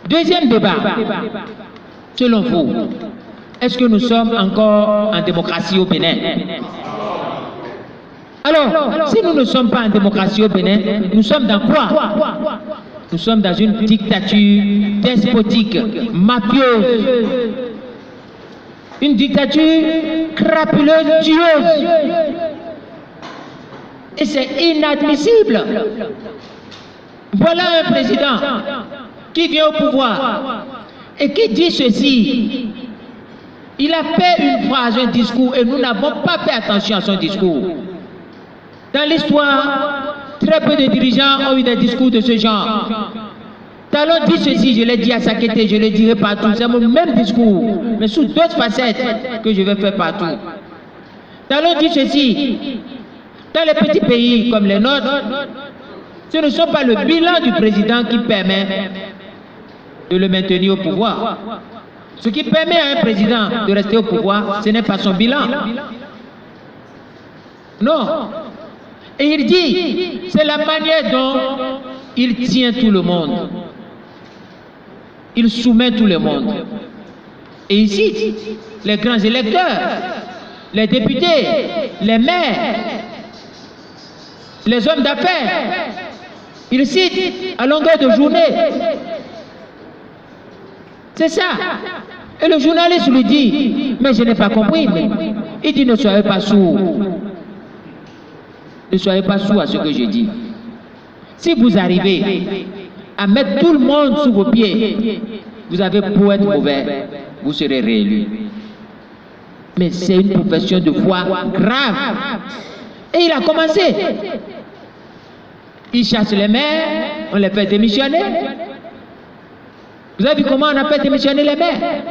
Deuxième débat, selon vous, est-ce que nous sommes encore en démocratie au Bénin? Alors, si nous ne sommes pas en démocratie au Bénin, nous sommes dans quoi? Nous sommes dans une dictature despotique, mafieuse, une dictature crapuleuse, tueuse. Et c'est inadmissible. Voilà un président qui vient au pouvoir et qui dit ceci. Il a fait une phrase, un discours, et nous n'avons pas fait attention à son discours. Dans l'histoire, très peu de dirigeants ont eu des discours de ce genre. Talon dit ceci, je l'ai dit à Sakété, je le dirai partout. C'est mon même discours, mais sous d'autres facettes que je vais faire partout. Talon dit ceci, dans les petits pays comme les nôtres, ce ne sont pas le bilan du président qui permet de le maintenir au pouvoir. Ce qui permet à un président de rester au pouvoir, ce n'est pas son bilan. Non. Et il dit, c'est la manière dont il tient tout le monde. Il soumet tout le monde. Et il cite les grands électeurs, les députés, les maires, les hommes d'affaires. Il cite à longueur de journée. C'est ça. Et le journaliste lui dit, mais je n'ai pas compris. Il dit, ne soyez pas sourds. Ne soyez pas sourds à ce que je dis. Si vous arrivez à mettre tout le monde sous vos pieds, vous avez beau être mauvais, vous serez réélu. Mais c'est une profession de foi grave. Et il a commencé. Il chasse les maires, on les fait démissionner. Vous avez vu comment on a fait démissionner les maires?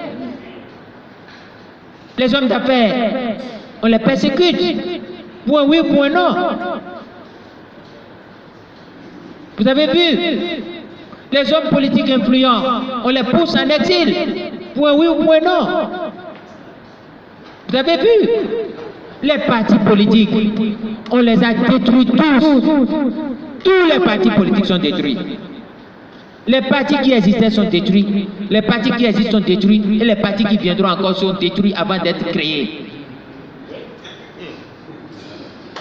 Les hommes d'affaires, on les persécute. Point oui, point non. Vous avez vu? Les hommes politiques influents, on les pousse en exil. Point oui ou point non. Vous avez vu? Les partis politiques, on les a détruits tous. Tous les partis politiques sont détruits. Les partis qui existaient sont détruits. Les partis qui existent sont détruits. Et les partis qui viendront encore sont détruits avant d'être créés.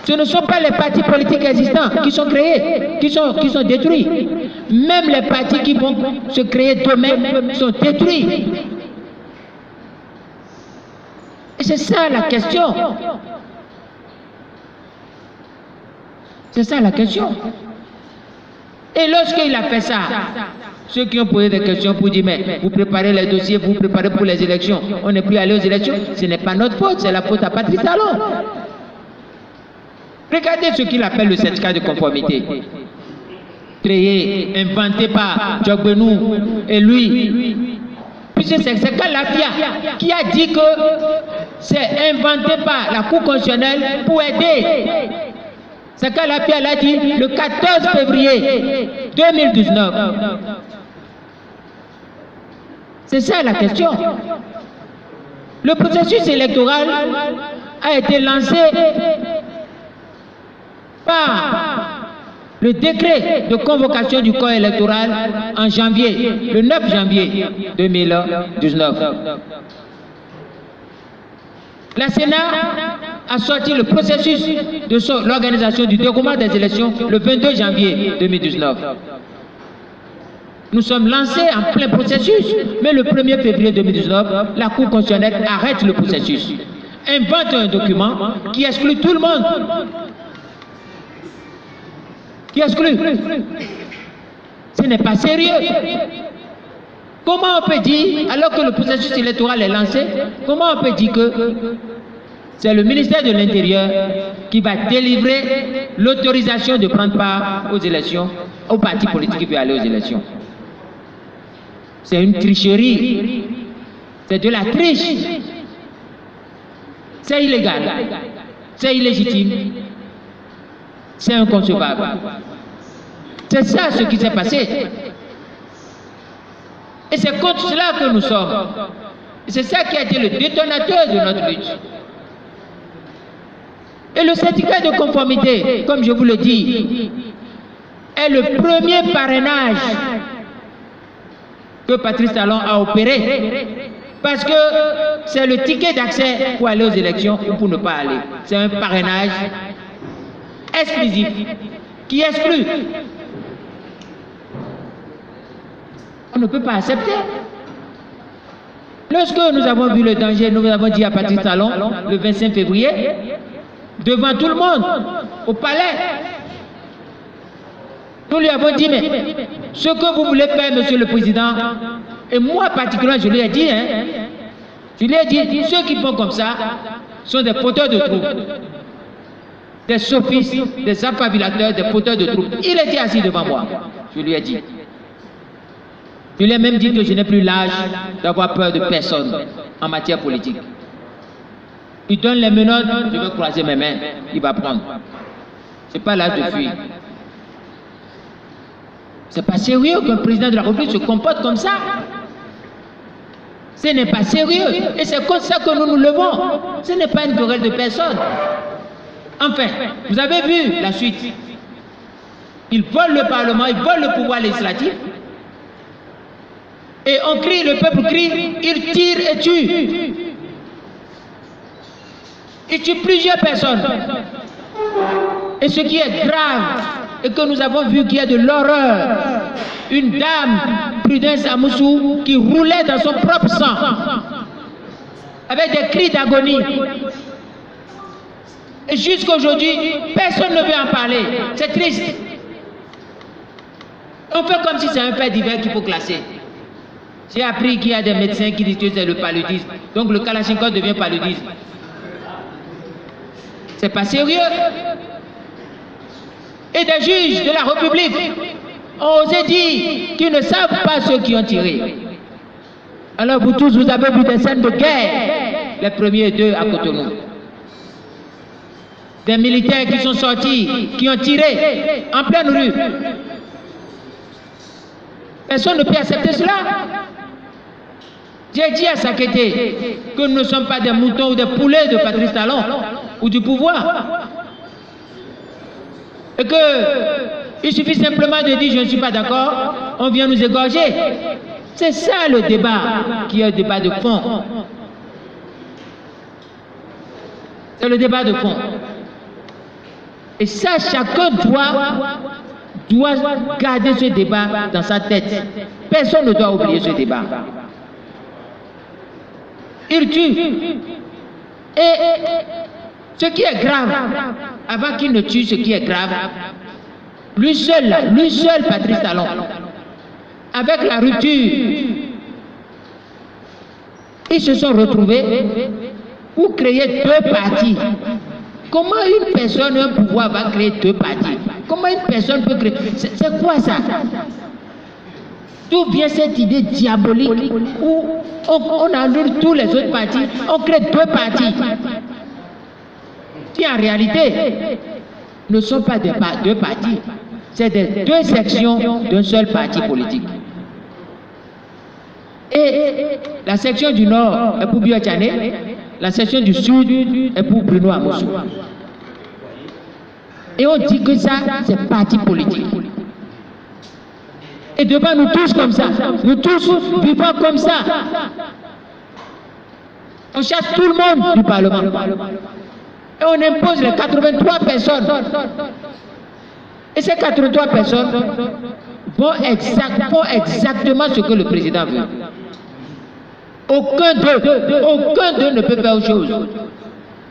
Ce ne sont pas les partis politiques existants qui sont créés, qui sont détruits. Même les partis qui vont se créer d'eux-mêmes sont détruits. Et c'est ça la question. C'est ça la question. Et lorsqu'il a fait ça, ceux qui ont posé des questions pour dire, mais vous préparez les dossiers, vous préparez pour les élections, on n'est plus allé aux élections, ce n'est pas notre faute, c'est la faute à Patrice Talon. Regardez ce qu'il appelle le certificat de conformité. Créé, inventé par Djogbenou et lui. Puisque c'est Kalafia qui a dit que c'est inventé par la Cour constitutionnelle pour aider. C'est Kalafia l'a dit le 14 février 2019. C'est ça la question. Le processus électoral a été lancé par le décret de convocation du corps électoral en janvier, le 9 janvier 2019. La Sénat a sorti le processus de l'organisation du déroulement des élections le 22 janvier 2019. Nous sommes lancés en plein processus, mais le 1er février 2019, la Cour constitutionnelle arrête le processus, invente un document qui exclut tout le monde. Qui exclut. Ce n'est pas sérieux. Comment on peut dire, alors que le processus électoral est lancé, comment on peut dire que c'est le ministère de l'Intérieur qui va délivrer l'autorisation de prendre part aux élections, aux partis politiques qui veulent aller aux élections? C'est une tricherie. C'est de la triche. C'est illégal. C'est illégitime. C'est inconcevable. C'est ça ce qui s'est passé. Et c'est contre cela que nous sommes. C'est ça qui a été le détonateur de notre lutte. Et le certificat de conformité, comme je vous le dis, est le premier parrainage que Patrice Talon a opéré. Parce que c'est le ticket d'accès pour aller aux élections ou pour ne pas aller. C'est un parrainage exclusif qui exclut. On ne peut pas accepter. Lorsque nous avons vu le danger, nous avons dit à Patrice Talon, le 25 février, devant tout le monde, au palais, nous lui avons dit, mais ce que vous voulez faire, monsieur le président, et moi particulièrement, je lui ai dit, je lui ai dit, ceux qui font comme ça sont des porteurs de troubles, des sophistes, des affabulateurs, des porteurs de troubles. Il était assis devant moi, je lui ai dit. Je lui ai même dit que je n'ai plus l'âge d'avoir peur de personne en matière politique. Il donne les menottes, je vais croiser mes mains, il va prendre. Ce n'est pas l'âge de fuir. C'est pas sérieux qu'un président de la République se comporte comme ça. Ce n'est pas sérieux. Et c'est comme ça que nous nous levons. Ce n'est pas une querelle de personne. Enfin, vous avez vu la suite. Ils volent le Parlement, ils volent le pouvoir législatif. Et on crie, le peuple crie, il tire et tue. Il tue plusieurs personnes. Et ce qui est grave, et que nous avons vu qu'il y a de l'horreur, une dame, Prudence Amoussou, qui roulait dans son propre sang, avec des cris d'agonie. Et jusqu'aujourd'hui, personne ne veut en parler. C'est triste. On fait comme si c'est un fait divers qu'il faut classer. J'ai appris qu'il y a des médecins qui disent que c'est le paludisme. Donc le Kalachnikov devient paludisme. C'est pas sérieux. Et des juges de la République ont osé dire qu'ils ne savent pas ceux qui ont tiré. Alors vous tous, vous avez vu des scènes de guerre, les premiers deux à Cotonou. Des militaires qui sont sortis, qui ont tiré en pleine rue. Personne ne peut accepter cela. J'ai dit à Sakété que nous ne sommes pas des moutons ou des poulets de Patrice Talon ou du pouvoir. Et qu'il suffit simplement de dire je ne suis pas d'accord, on vient nous égorger. C'est ça le débat qui est un débat de fond. C'est le débat de fond. Et ça, chacun doit garder ce débat dans sa tête. Personne ne doit oublier ce débat. Il tue. Et ce qui est grave, avant qu'il ne tue ce qui est grave, lui seul, Patrice Talon, avec la rupture, ils se sont retrouvés pour créer deux partis. Comment une personne, un pouvoir va créer deux partis? Comment une personne peut créer? C'est quoi ça? D'où vient cette idée diabolique où on annule tous les autres partis, on crée deux partis qui en réalité ne sont pas deux partis, c'est deux sections d'un seul parti politique. Et la section du Nord est pour Biot Tchané, la section du Sud est pour Bruno Amoussou. Et on dit que ça, c'est parti politique. Et devant nous tous comme ça, nous tous vivons comme ça. On chasse tout le monde du Parlement. Et on impose les 83 personnes. Et ces 83 personnes font exactement ce que le président veut. Aucun d'eux ne peut faire autre chose.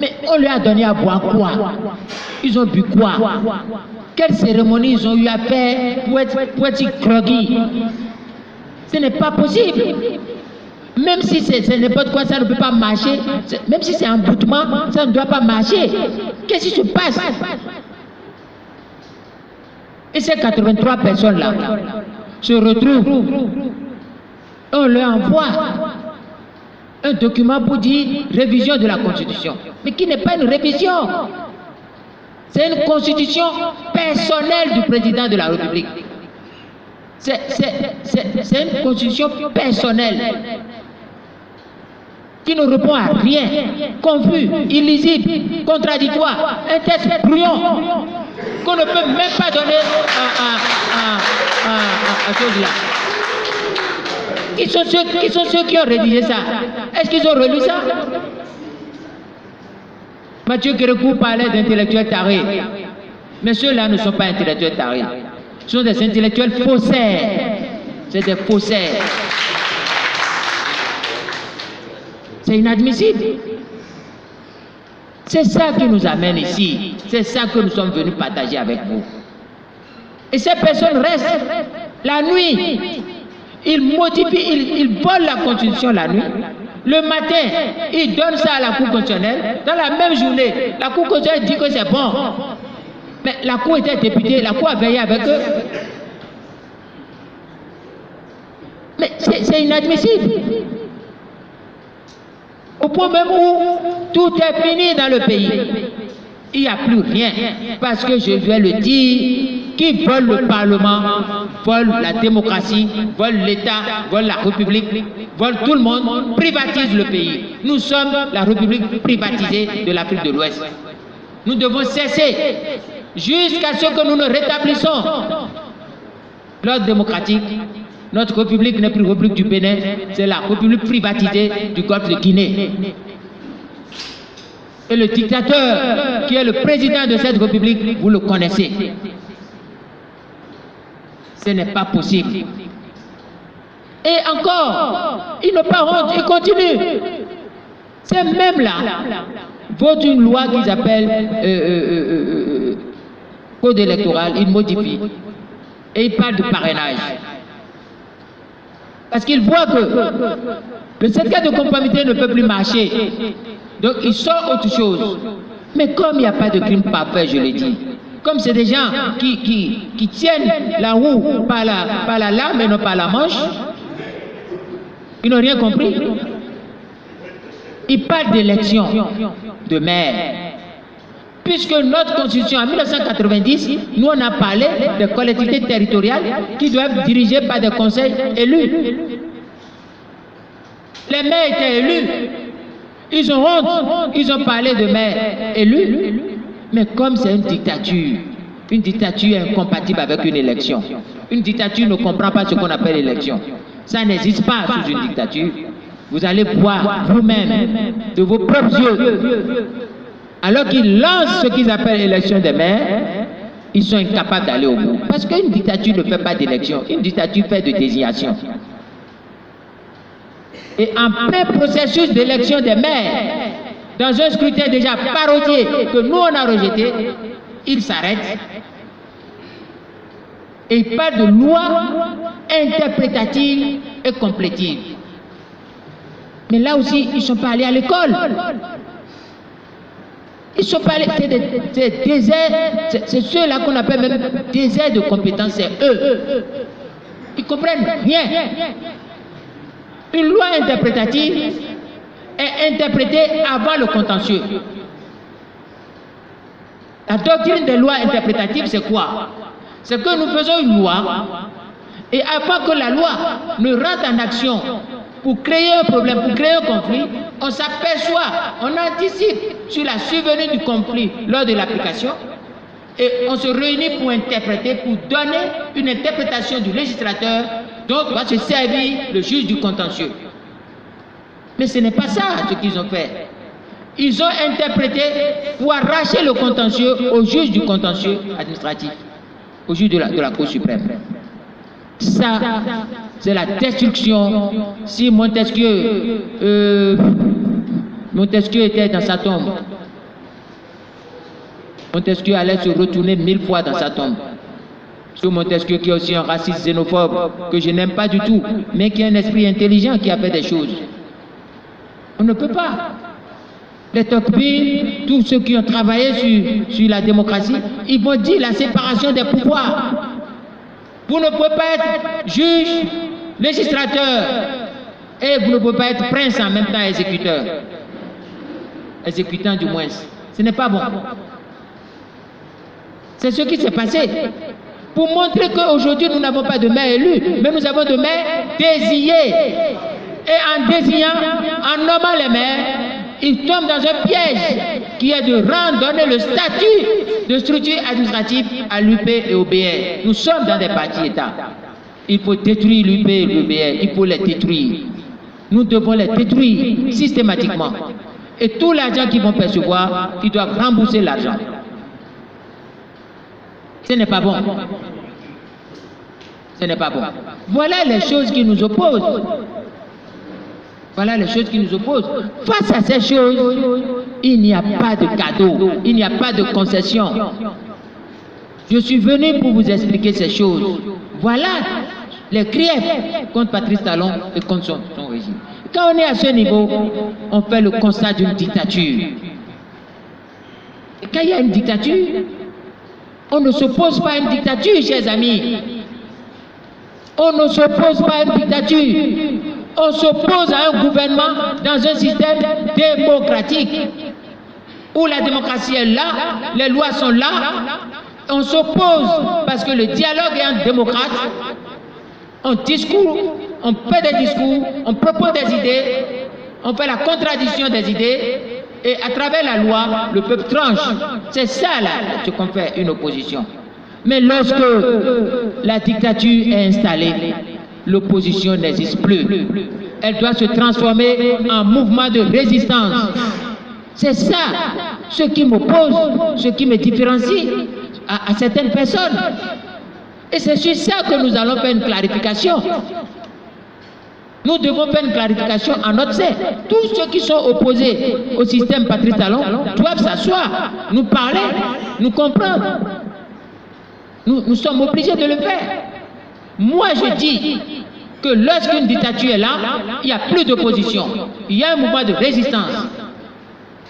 Mais on lui a donné à boire quoi? Ils ont bu quoi? Quelle cérémonie ils ont eu à faire pour être groggy? Ce n'est pas possible. Même si c'est n'importe quoi, ça ne peut pas marcher. Même si c'est un emboutement, ça ne doit pas marcher. Qu'est-ce qui se passe? Et ces 83 personnes-là se retrouvent. On leur envoie un document pour dire révision de la Constitution. Mais qui n'est pas une révision. C'est une constitution personnelle du président de la République. C'est une constitution personnelle qui ne répond à rien, confus, illisible, contradictoire, un texte brouillon qu'on ne peut même pas donner à ceux-là. qui sont ceux qui ont rédigé ça? Est-ce qu'ils ont relu ça? Mathieu Kérékou parlait d'intellectuels tarés. Mais ceux-là ne sont pas intellectuels tarés. Ce sont des intellectuels faussaires. C'est des faussaires. C'est inadmissible. C'est ça qui nous amène ici. C'est ça que nous sommes venus partager avec vous. Et ces personnes restent la nuit. Ils modifient, ils volent la Constitution la nuit. Le matin, ils donnent ça à la Cour constitutionnelle. Dans la même journée, la Cour constitutionnelle dit que c'est bon. Mais la Cour était députée, la Cour a veillé avec eux. Mais c'est inadmissible. Au point même où tout est fini dans le pays. Il n'y a plus rien. Parce que je vais le dire, qui vole le Parlement, vole la démocratie, vole l'État, vole la République, vole tout le monde, privatise le pays. Nous sommes la République privatisée de l'Afrique de l'Ouest. Nous devons cesser jusqu'à ce que nous ne rétablissons l'ordre démocratique. Notre République n'est plus République du Bénin, c'est la République privatisée du Golfe de Guinée. Et le dictateur qui est le président de cette République, vous le connaissez. Ce n'est pas possible. Et encore, il n'a pas honte, il continue. Ces mêmes-là votent une loi qu'ils appellent code électoral, ils modifient. Et ils parlent de parrainage. Parce qu'ils voient que le certificat de conformité ne peut plus marcher. Donc ils sortent autre chose. Mais comme il n'y a pas de crime parfait, je l'ai dit, comme c'est des gens qui tiennent la roue par la lame et non par la manche, ils n'ont rien compris. Ils parlent d'élection de maire. Puisque notre constitution en 1990, nous on a parlé des collectivités territoriales qui doivent être dirigées par des conseils élus. Les maires étaient élus. Ils ont honte, ils ont parlé de maires élus. Mais comme c'est une dictature est incompatible avec une élection. Une dictature ne comprend pas ce qu'on appelle élection. Ça n'existe pas sous une dictature. Vous allez voir vous-même, de vos propres yeux. Alors qu'ils lancent ce qu'ils appellent élection des maires, ils sont incapables d'aller au bout. Parce qu'une dictature ne fait pas d'élection, une dictature fait de désignation. Et en plein processus d'élection des maires, dans un scrutin déjà parodié que nous on a rejeté, ils s'arrêtent. Et ils parlent de loi interprétative et complétive. Mais là aussi, ils ne sont pas allés à l'école. Ils sont pas allés, c'est ceux-là qu'on appelle même désert de compétences, c'est eux. Ils comprennent rien. Une loi interprétative est interprétée avant le contentieux. La doctrine des lois interprétatives, c'est quoi? C'est que nous faisons une loi et avant que la loi ne rentre en action pour créer un problème, pour créer un conflit, on s'aperçoit, on anticipe sur la survenue du conflit lors de l'application et on se réunit pour interpréter, pour donner une interprétation du législateur dont va se servir le juge du contentieux. Mais ce n'est pas ça ce qu'ils ont fait. Ils ont interprété pour arracher le contentieux au juge du contentieux administratif, au juge de la Cour suprême. Ça, c'est la destruction. Si Montesquieu était dans sa tombe, Montesquieu allait se retourner 1000 fois dans sa tombe. Ce Montesquieu qui est aussi un raciste xénophobe, que je n'aime pas du tout, mais qui a un esprit intelligent qui a fait des choses. On ne peut pas. Les Tocqueville, tous ceux qui ont travaillé sur la démocratie, ils vont dire la séparation des pouvoirs. Vous ne pouvez pas être juge, législateur, et vous ne pouvez pas être prince en même temps exécuteur. Exécutant du moins. Ce n'est pas bon. C'est ce qui s'est passé. Pour montrer qu'aujourd'hui nous n'avons pas de maire élu, mais nous avons de maires désignés. Et en désignant, en nommant les maires, ils tombent dans un piège qui est de donner le statut de structure administrative à l'UP et au BR. Nous sommes dans des partis États. Il faut détruire l'UP et l'UBR, il faut les détruire. Nous devons les détruire systématiquement. Et tout l'argent qu'ils vont percevoir, ils doivent rembourser l'argent. Ce n'est pas bon. Ce n'est pas bon. Voilà les choses qui nous opposent. Voilà les choses qui nous opposent. Face à ces choses, il n'y a pas de cadeau, il n'y a pas de concession. Je suis venu pour vous expliquer ces choses. Voilà les griefs contre Patrice Talon et contre son régime. Quand on est à ce niveau, on fait le constat d'une dictature. Et quand il y a une dictature, on ne s'oppose pas à une dictature, chers amis. On ne s'oppose pas à une dictature. On s'oppose à un gouvernement dans un système démocratique où la démocratie est là, les lois sont là. On s'oppose parce que le dialogue est un démocrate. On discours, on fait des discours, on propose des idées, on fait la contradiction des idées et à travers la loi, le peuple tranche. C'est ça là ce qu'on fait une opposition. Mais lorsque la dictature est installée, l'opposition n'existe plus. Elle doit se transformer en mouvement de résistance. C'est ça ce qui m'oppose, ce qui me différencie à certaines personnes. Et c'est sur ça que nous allons faire une clarification. Nous devons faire une clarification en notre sein. Tous ceux qui sont opposés au système Patrice Talon doivent s'asseoir, nous parler, nous comprendre. Nous sommes obligés de le faire. Moi, je dis que lorsqu'une dictature est là, il n'y a plus d'opposition. Il y a un mouvement de résistance.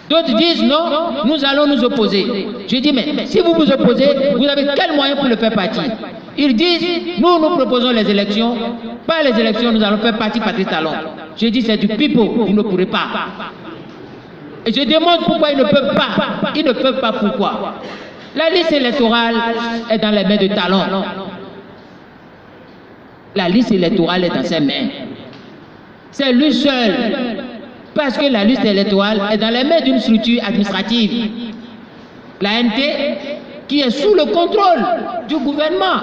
D'autres disent non, nous allons nous opposer. Je dis, mais si vous vous opposez, vous avez quel moyen pour le faire partie? Ils disent, nous proposons les élections. Pas les élections, nous allons faire partie Patrice Talon. Je dis, c'est du pipeau, vous ne pourrez pas. Et je demande pourquoi ils ne peuvent pas. Ils ne peuvent pas pourquoi. La liste électorale est dans les mains de Talon. La liste électorale est dans ses mains. C'est lui seul. Parce que la liste électorale est dans les mains d'une structure administrative. La NT, qui est sous le contrôle du gouvernement.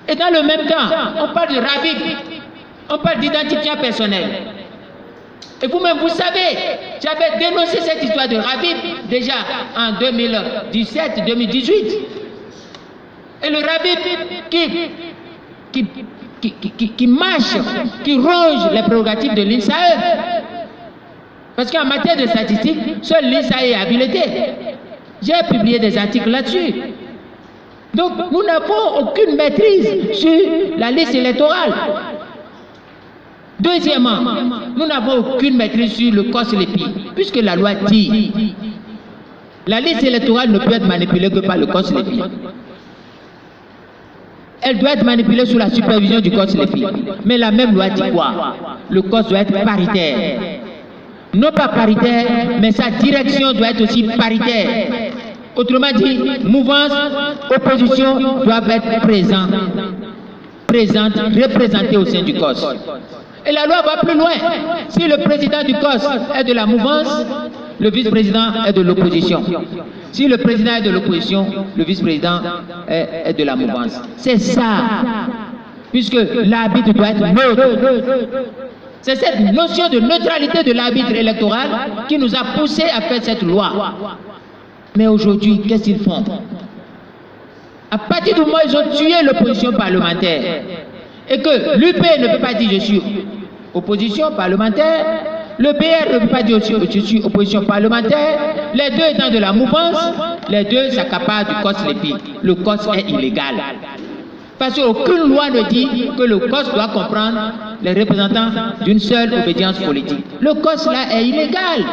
Et dans le même temps, on parle de RAVIP, on parle d'identifiant personnel. Et vous-même, vous savez, j'avais dénoncé cette histoire de RAVIP déjà en 2017-2018. Et le RAVIP qui marche, qui ronge les prérogatives de l'INSAE. Parce qu'en matière de statistiques, seul l'INSAE est habilité. J'ai publié des articles là-dessus. Donc, nous n'avons aucune maîtrise sur la liste électorale. Deuxièmement, nous n'avons aucune maîtrise sur le COSLEPI, puisque la loi dit la liste électorale ne peut être manipulée que par le COSLEPI. Elle doit être manipulée sous la supervision du COSLEPI. Mais la même loi dit quoi? Le COS doit être paritaire. Non pas paritaire, mais sa direction doit être aussi paritaire. Autrement dit, mouvance, opposition doivent être présentes, représentées au sein du COS. Et la loi va plus loin. Si le président du COS est de la mouvance, le vice-président est de l'opposition. Si le président est de l'opposition, le vice-président est de la mouvance. C'est ça. Puisque l'arbitre doit être neutre. C'est cette notion de neutralité de l'arbitre électoral qui nous a poussé à faire cette loi. Mais aujourd'hui, qu'est-ce qu'ils font? À partir du moment où ils ont tué l'opposition parlementaire, et que l'UP ne peut pas dire je suis opposition parlementaire, le BR ne peut pas dire je suis opposition parlementaire, les deux étant de la mouvance, les deux s'accaparent du COSLEPI. Le COS est illégal. Parce qu'aucune loi ne dit que le COS doit comprendre les représentants d'une seule obédience politique. Le COS là est illégal.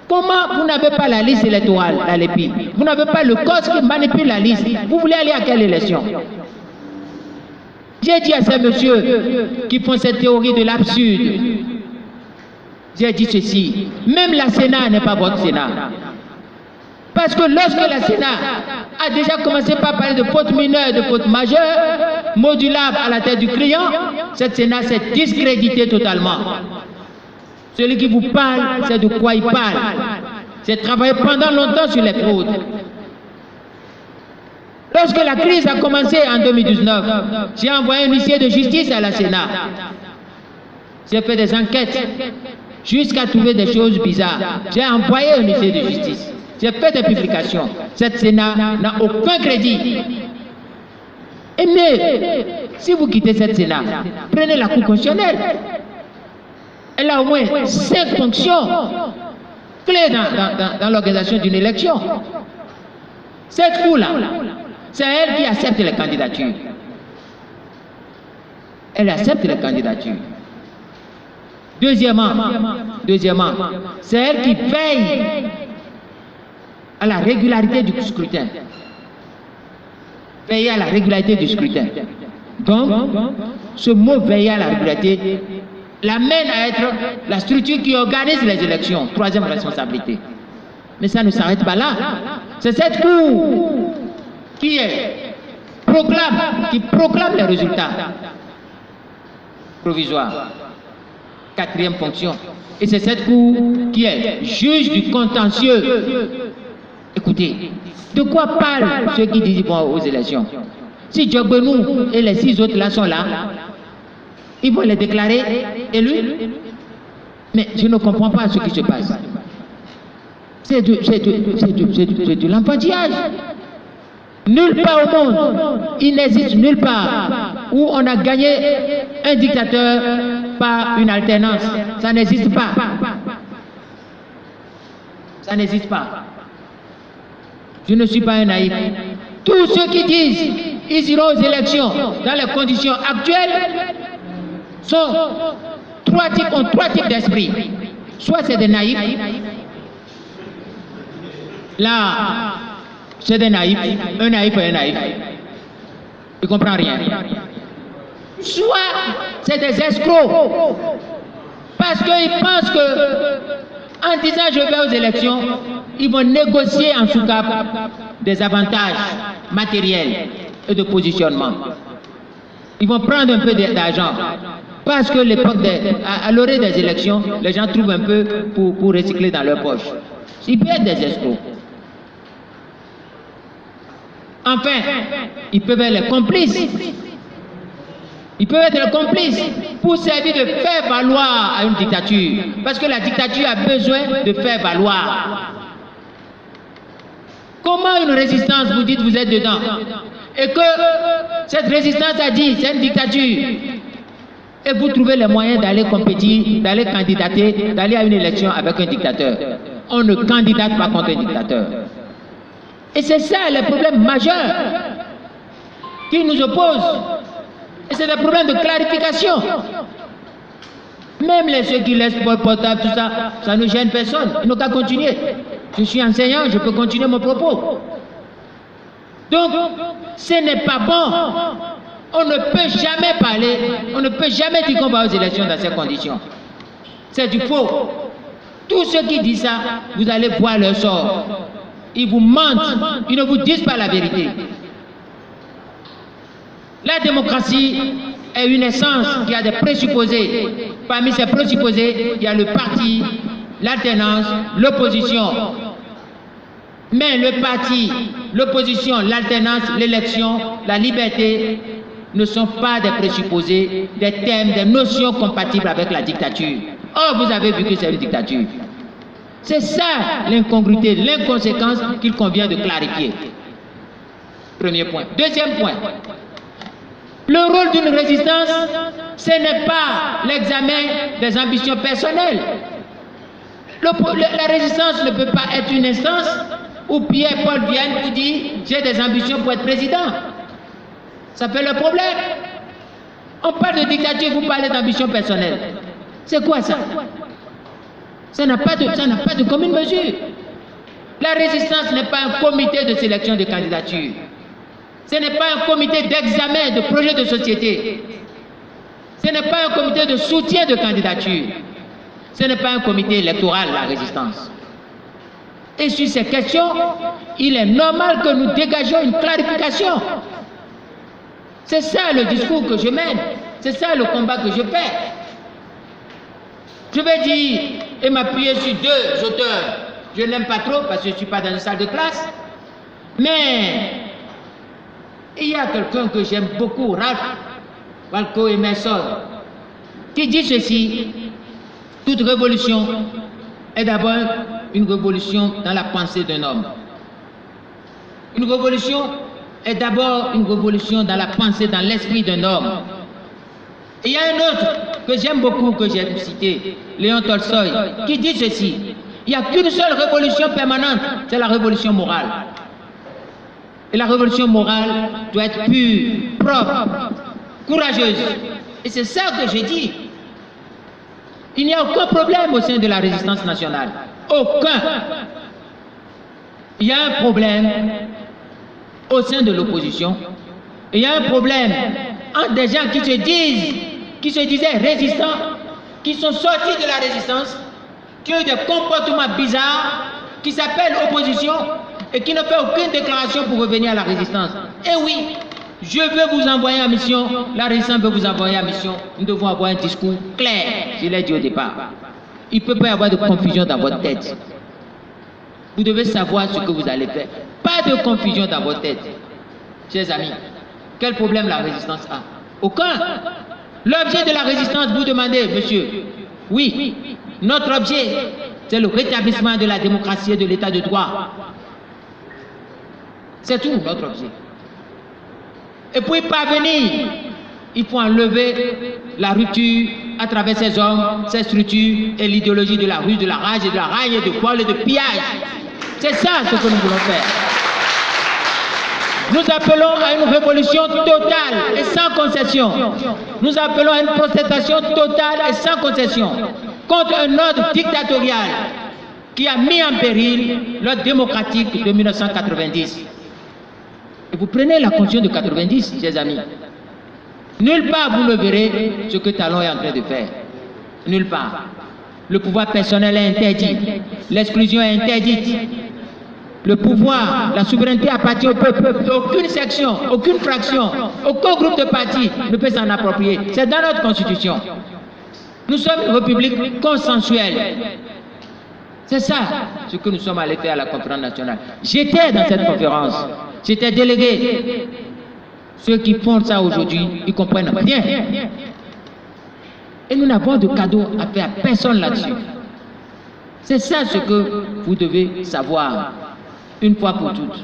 Comment vous n'avez pas la liste électorale à l'EPI? Vous n'avez pas le COS qui manipule la liste. Vous voulez aller à quelle élection? J'ai dit à ces messieurs qui font cette théorie de l'absurde, j'ai dit ceci, même la Sénat n'est pas votre Sénat. Parce que lorsque la Sénat a déjà commencé par parler de fautes mineures et de fautes majeures, modulables à la tête du client, cette Sénat s'est discréditée totalement. Celui qui vous parle, c'est de quoi il parle. C'est travailler pendant longtemps sur les fraudes. Lorsque la crise a commencé en 2019, j'ai envoyé un huissier de justice à la Sénat. J'ai fait des enquêtes jusqu'à trouver des choses bizarres. J'ai envoyé un huissier de justice. J'ai fait des publications. Cette Sénat n'a aucun crédit. Mais si vous quittez cette Sénat, prenez la Cour constitutionnelle. Elle a au moins 5 fonctions clés dans l'organisation d'une élection. Cette Cour-là, c'est elle qui accepte les candidatures. Elle accepte les candidatures. Deuxièmement, c'est elle qui veille à la régularité du scrutin. Veiller à la régularité du scrutin. Donc, ce mot veiller à la régularité l'amène à être la structure qui organise les élections. Troisième responsabilité. Mais ça ne s'arrête pas là. C'est cette Cour qui proclame les résultats provisoires. Quatrième fonction. Et c'est cette Cour qui est juge du contentieux. Écoutez, de quoi parlent ceux qui disent bon aux élections? Si Djogbenou et les 6 autres là sont là, ils vont les déclarer élus? Mais je ne comprends pas ce qui se passe. C'est de l'enfantillage. Nulle part au monde, il n'existe nulle part où on a gagné un dictateur par une alternance. Ça n'existe pas. Ça n'existe pas. Je ne suis pas un naïf. Tous ceux qui disent qu'ils iront aux élections dans les conditions actuelles ont 3 types d'esprit. Soit c'est des naïfs. Là, c'est des naïfs. Un naïf et un naïf. Il ne comprend rien. Soit c'est des escrocs. Parce qu'ils pensent que, en disant je vais aux élections, ils vont négocier en sous-cap des avantages matériels et de positionnement. Ils vont prendre un peu d'argent. Parce que à l'orée des élections, les gens trouvent un peu pour recycler dans leur poche. Ils peuvent être des escrocs. Enfin, ils peuvent être les complices. Ils peuvent être les complices pour servir de faire valoir à une dictature. Parce que la dictature a besoin de faire valoir. Comment une résistance, vous dites vous êtes dedans, et que cette résistance a dit c'est une dictature, et vous trouvez les moyens d'aller compétir, d'aller candidater, d'aller à une élection avec un dictateur. On ne candidate pas contre un dictateur. Et c'est ça le problème majeur qui nous oppose. Et c'est des problèmes de clarification. Même ceux qui laissent le portable, tout ça, ça ne gêne personne. Ils n'ont qu'à continuer. Je suis enseignant, je peux continuer mon propos. Donc, ce n'est pas bon. On ne peut jamais parler, on ne peut jamais dire qu'on va aux élections dans ces conditions. C'est du faux. Tous ceux qui disent ça, vous allez voir leur sort. Ils vous mentent, ils ne vous disent pas la vérité. La démocratie est une essence qui a des présupposés. Parmi ces présupposés, il y a le parti, l'alternance, l'opposition. Mais le parti, l'opposition, l'alternance, l'élection, la liberté ne sont pas des présupposés, des thèmes, des notions compatibles avec la dictature. Or, vous avez vu que c'est une dictature. C'est ça l'incongruité, l'inconséquence qu'il convient de clarifier. Premier point. Deuxième point. Le rôle d'une résistance, ce n'est pas l'examen des ambitions personnelles. La résistance ne peut pas être une instance où Pierre-Paul vienne vous dire j'ai des ambitions pour être président. Ça fait le problème. On parle de dictature, vous parlez d'ambition personnelle. C'est quoi ça? Ça n'a pas de commune mesure. La résistance n'est pas un comité de sélection de candidature. Ce n'est pas un comité d'examen de projet de société. Ce n'est pas un comité de soutien de candidature. Ce n'est pas un comité électoral, la résistance. Et sur ces questions, il est normal que nous dégagions une clarification. C'est ça le discours que je mène. C'est ça le combat que je fais. Je vais dire et m'appuyer sur 2 auteurs. Je n'aime pas trop parce que je ne suis pas dans une salle de classe. Mais Il y a quelqu'un que j'aime beaucoup, Ralph Waldo Emerson, qui dit ceci: toute révolution est d'abord une révolution dans la pensée d'un homme. Une révolution est d'abord une révolution dans la pensée, dans l'esprit d'un homme. Et il y a un autre que j'aime beaucoup, que j'ai cité, Léon Tolstoï, qui dit ceci: il n'y a qu'une seule révolution permanente, c'est la révolution morale. Et la révolution morale doit être pure, propre, courageuse. Et c'est ça que je dis. Il n'y a aucun problème au sein de la résistance nationale. Aucun. Il y a un problème au sein de l'opposition. Il y a un problème entre des gens qui se disaient résistants, qui sont sortis de la résistance, qui ont eu des comportements bizarres, qui s'appellent opposition et qui ne font aucune déclaration pour revenir à la résistance. Et oui, je veux vous envoyer en mission, la résistance veut vous envoyer en mission. Nous devons avoir un discours clair, je l'ai dit au départ. Il ne peut pas y avoir de confusion dans votre tête. Vous devez savoir ce que vous allez faire. Pas de confusion dans votre tête. Chers amis, quel problème la résistance a? Aucun. L'objet de la résistance, vous demandez, monsieur, oui, notre objet, c'est le rétablissement de la démocratie et de l'état de droit. C'est tout notre objet. Et pour y parvenir, il faut enlever la rupture à travers ces hommes, ces structures et l'idéologie de la rue, de la rage, et de la raille, et de vol et de pillage. C'est ça ce que nous voulons faire. Nous appelons à une révolution totale et sans concession. Nous appelons à une protestation totale et sans concession contre un ordre dictatorial qui a mis en péril l'ordre démocratique de 1990. Et vous prenez la Constitution de 90, chers amis. Nulle part vous ne verrez ce que Talon est en train de faire. Nulle part. Le pouvoir personnel est interdit. L'exclusion est interdite. Le pouvoir, la souveraineté appartient au peuple. Aucune section, aucune fraction, aucun groupe de partis ne peut s'en approprier. C'est dans notre Constitution. Nous sommes une république consensuelle. C'est ça ce que nous sommes allés faire à la conférence nationale. J'étais dans cette conférence. J'étais délégué. Ceux qui font ça aujourd'hui, ils comprennent rien. Et nous n'avons de cadeau à faire à personne là-dessus. C'est ça ce que vous devez savoir, une fois pour toutes.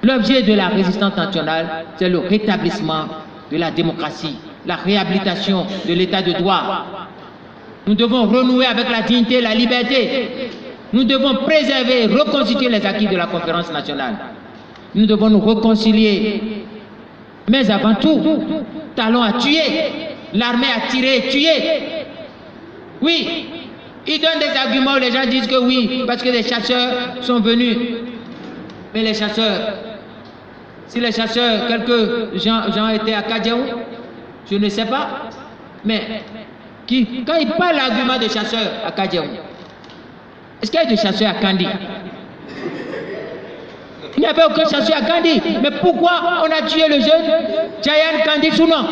L'objet de la résistance nationale, c'est le rétablissement de la démocratie, la réhabilitation de l'état de droit. Nous devons renouer avec la dignité et la liberté. Nous devons préserver et reconstituer les acquis de la conférence nationale. Nous devons nous réconcilier. Mais avant tout, Talon a tué. L'armée a tiré et tué. Oui, il donne des arguments où les gens disent que oui, parce que les chasseurs sont venus. Mais les chasseurs, si les chasseurs, quelques gens étaient à Kadiaou, je ne sais pas. Mais quand il parle l'argument des chasseurs à Kadiaou, est-ce qu'il y a des chasseurs à Kandi? Il n'y avait aucun chasseur à Kandi. Mais pourquoi on a tué le jeune Jayan Kandi Sounan?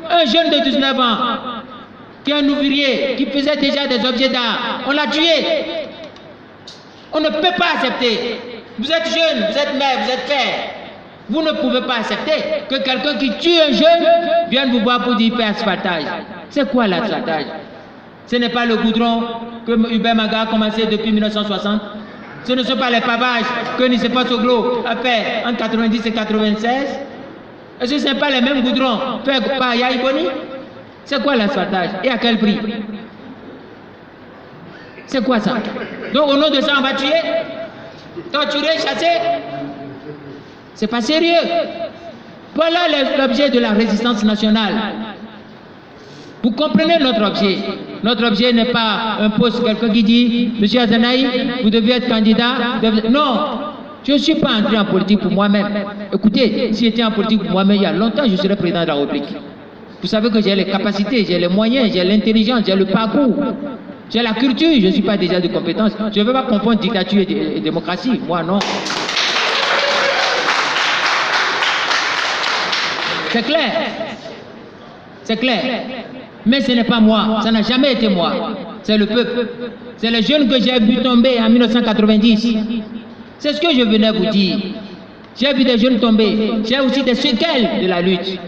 Un jeune de 19 ans, qui est un ouvrier, qui faisait déjà des objets d'art. On l'a tué. On ne peut pas accepter. Vous êtes jeune, vous êtes mère, vous êtes père. Vous ne pouvez pas accepter que quelqu'un qui tue un jeune vienne vous voir pour dire faire asphaltage. C'est quoi l'asphaltage? Ce n'est pas le goudron que Hubert Maga a commencé depuis 1960. Ce ne sont pas les pavages que Nicephore Soglo a fait en 90 et 96. Est-ce que ce n'est pas les mêmes goudrons faits par Yahi Boni? C'est quoi l'asphaltage? Et à quel prix? C'est quoi ça? Donc au nom de ça, on va tuer? Torturer, chasser? C'est pas sérieux. Voilà l'objet de la résistance nationale. Vous comprenez notre objet. Notre objet n'est pas un poste, quelqu'un qui dit, Monsieur Azanaï, vous devez être candidat. Non, je ne suis pas entré en politique pour moi-même. Écoutez, si j'étais en politique pour moi-même, il y a longtemps, je serais président de la République. Vous savez que j'ai les capacités, j'ai les moyens, j'ai l'intelligence, j'ai le parcours, j'ai la culture, je ne suis pas déjà de compétences. Je ne veux pas confondre dictature et démocratie. Moi, non. C'est clair. C'est clair. Mais ce n'est pas moi, ça n'a jamais été moi. C'est le peuple. C'est les jeunes que j'ai vu tomber en 1990. C'est ce que je venais vous dire. J'ai vu des jeunes tomber. J'ai aussi des séquelles de la lutte.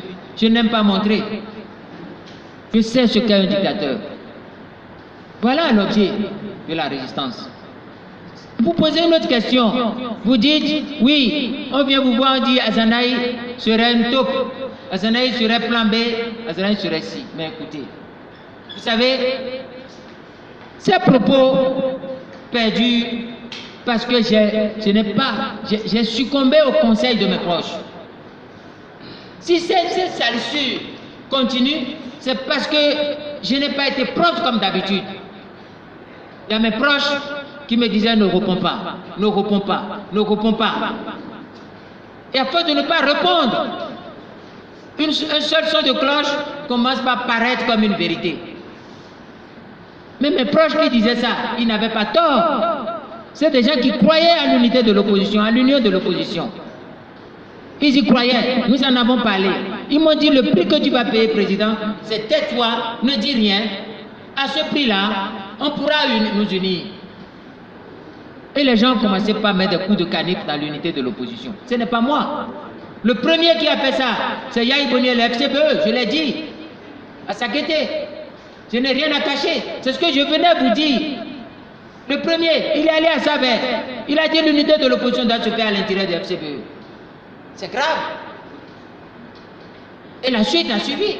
Je n'aime pas montrer. Je sais ce qu'est un dictateur. Voilà l'objet de la résistance. Vous posez une autre question. Vous dites, oui, on vient vous voir, on dit Azanaï serait une taupe, Azanaï serait plan B, Azanaï serait ci. Mais écoutez, vous savez, ces propos perdus parce que j'ai succombé au conseil de mes proches. Si cette salissure continue, c'est parce que je n'ai pas été prompte comme d'habitude. Il y a mes proches qui me disaient ne réponds pas, ne réponds pas, ne réponds pas. Et afin de ne pas répondre, un seul son de cloche commence par paraître comme une vérité. Mais mes proches qui disaient ça, ils n'avaient pas tort. C'est des gens qui croyaient à l'unité de l'opposition, à l'union de l'opposition. Ils y croyaient, nous en avons parlé. Ils m'ont dit le prix que tu vas payer, président, c'est tais-toi, ne dis rien. À ce prix-là, on pourra nous unir. Et les gens ont commencé par mettre des coups de canif dans l'unité de l'opposition. Ce n'est pas moi. Le premier qui a fait ça, c'est Yahi Boni et le FCPE, je l'ai dit, à Sakété. Je n'ai rien à cacher. C'est ce que je venais vous dire. Le premier, il est allé à Savert. Il a dit l'unité de l'opposition doit se faire à l'intérieur du FCPE. C'est grave. Et la suite a suivi.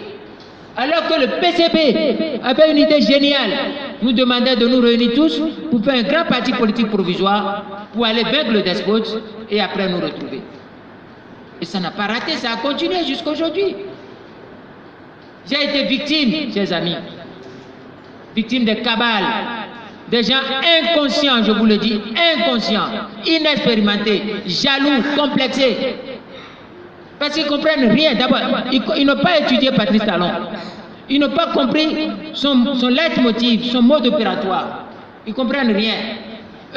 Alors que le PCB avait une idée géniale, nous demandait de nous réunir tous pour faire un grand parti politique provisoire, pour aller vaincre le despote et après nous retrouver. Et ça n'a pas raté, ça a continué jusqu'à aujourd'hui. J'ai été victime, chers amis, victime des cabales, des gens inconscients, je vous le dis, inconscients, inexpérimentés, jaloux, complexés. Parce qu'ils ne comprennent rien. D'abord, ils n'ont pas étudié Patrice Talon. Ils n'ont pas compris son leitmotiv, son mode opératoire. Ils ne comprennent rien.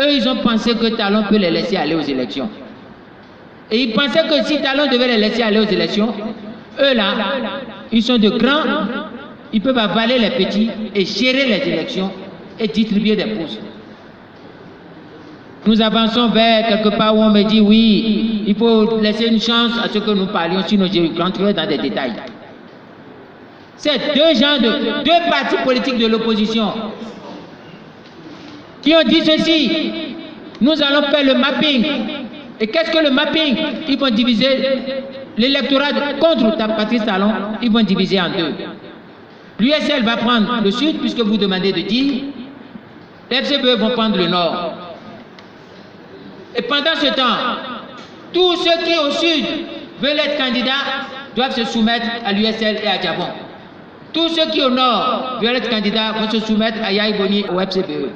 Eux, ils ont pensé que Talon peut les laisser aller aux élections. Et ils pensaient que si Talon devait les laisser aller aux élections, eux là, ils sont de grands, ils peuvent avaler les petits et gérer les élections et distribuer des postes. Nous avançons vers quelque part où on me dit oui, il faut laisser une chance à ce que nous parlions, sinon je rentrerai dans des détails. C'est deux partis politiques de l'opposition qui ont dit ceci, nous allons faire le mapping. Et qu'est-ce que le mapping? Ils vont diviser l'électorat contre Patrice Talon, ils vont diviser en deux. L'USL va prendre le sud, puisque vous demandez de dire, les FCPE vont prendre le nord. Et pendant ce temps, tous ceux qui au sud veulent être candidats doivent se soumettre à l'USL et à Djabon. Tous ceux qui au nord veulent être candidats vont se soumettre à Yahi Boni au FCPE.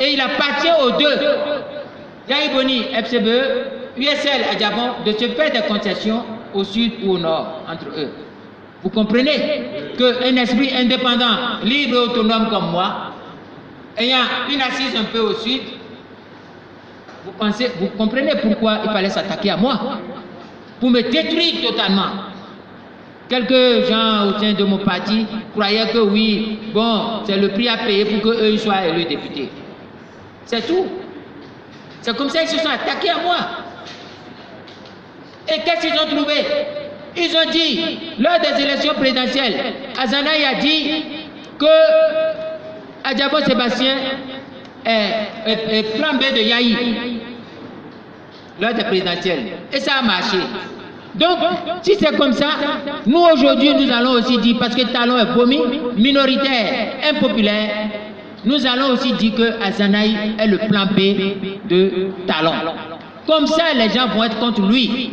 Et il appartient aux deux, Yahi Boni, FCPE, USL à Djabon, de se faire des concessions au sud ou au nord entre eux. Vous comprenez qu'un esprit indépendant, libre et autonome comme moi, ayant une assise un peu au sud, vous comprenez pourquoi il fallait s'attaquer à moi, pour me détruire totalement. Quelques gens au sein de mon parti croyaient que oui, bon, c'est le prix à payer pour qu'eux soient élus députés. C'est tout. C'est comme ça qu'ils se sont attaqués à moi. Et qu'est-ce qu'ils ont trouvé? Ils ont dit, lors des élections présidentielles, Azanaï a dit que Adjabo Sébastien est plan B de Yahi lors des présidentielles. Et ça a marché. Donc, si c'est comme ça, nous aujourd'hui, nous allons aussi dire, parce que Talon est vomi, minoritaire, impopulaire, nous allons aussi dire que Azanaï est le plan B de Talon. Comme ça, les gens vont être contre lui.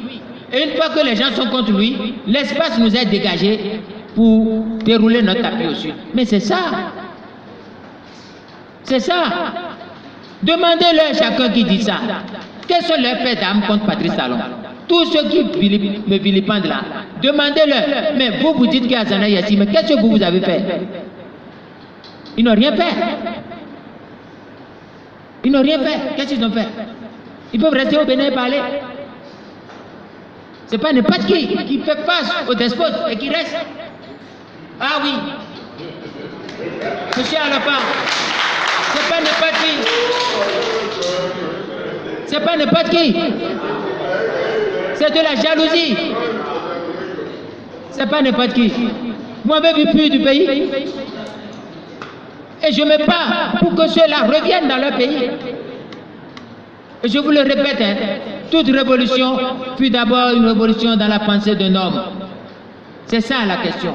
Et une fois que les gens sont contre lui, l'espace nous est dégagé pour dérouler notre tapis au sud. Mais c'est ça. C'est ça. Demandez-leur chacun qui dit ça. Quels sont leurs faits d'armes contre Patrice Talon? Tous ceux qui me vilipendent là, demandez-leur. Mais vous, vous dites qu'Azanaï est ici, mais qu'est-ce que vous avez fait? Ils n'ont rien fait. Ils n'ont rien fait. Qu'est-ce qu'ils ont fait? Ils peuvent rester au Bénin et parler. Ce n'est pas n'importe qui fait face au despote et qui reste. Ah oui. Monsieur Alapha, c'est pas n'importe qui. C'est pas n'importe qui. C'est de la jalousie. C'est pas n'importe qui. Vous m'avez vu fuir du pays. Et je me bats pour que ceux-là reviennent dans leur pays. Et je vous le répète, hein, toute révolution fut d'abord une révolution dans la pensée d'un homme. C'est ça la question.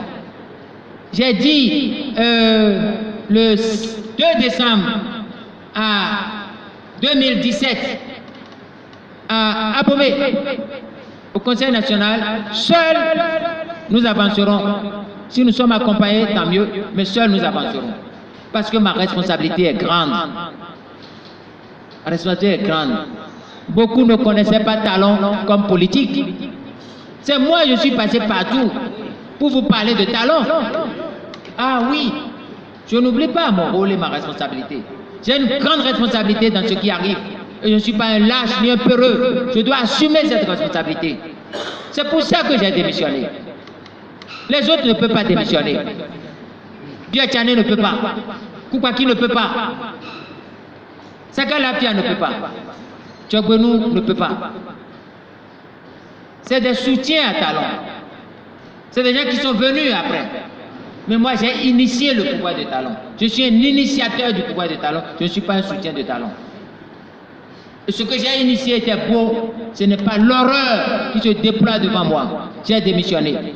J'ai dit le 2 décembre à 2017 à Abomey, au Conseil national, seuls nous avancerons. Si nous sommes accompagnés, tant mieux, mais seuls nous avancerons. Parce que ma responsabilité est grande. Ma responsabilité est grande. Beaucoup ne connaissaient pas Talon comme politique. C'est moi, je suis passé partout pour vous parler de Talon. Ah oui, je n'oublie pas mon rôle et ma responsabilité. J'ai une grande responsabilité dans ce qui arrive. Et je ne suis pas un lâche ni un peureux. Je dois assumer cette responsabilité. C'est pour ça que j'ai démissionné. Les autres ne peuvent pas démissionner. Biachane ne peut pas. Koupaki ne peut pas. Sakalapia ne peut pas. Tchogbenou ne peut pas. C'est des soutiens à Talon. C'est des gens qui sont venus après. Mais moi, j'ai initié le pouvoir de Talon. Je suis un initiateur du pouvoir de Talon. Je ne suis pas un soutien de Talon. Et ce que j'ai initié était beau. Ce n'est pas l'horreur qui se déploie devant moi. J'ai démissionné.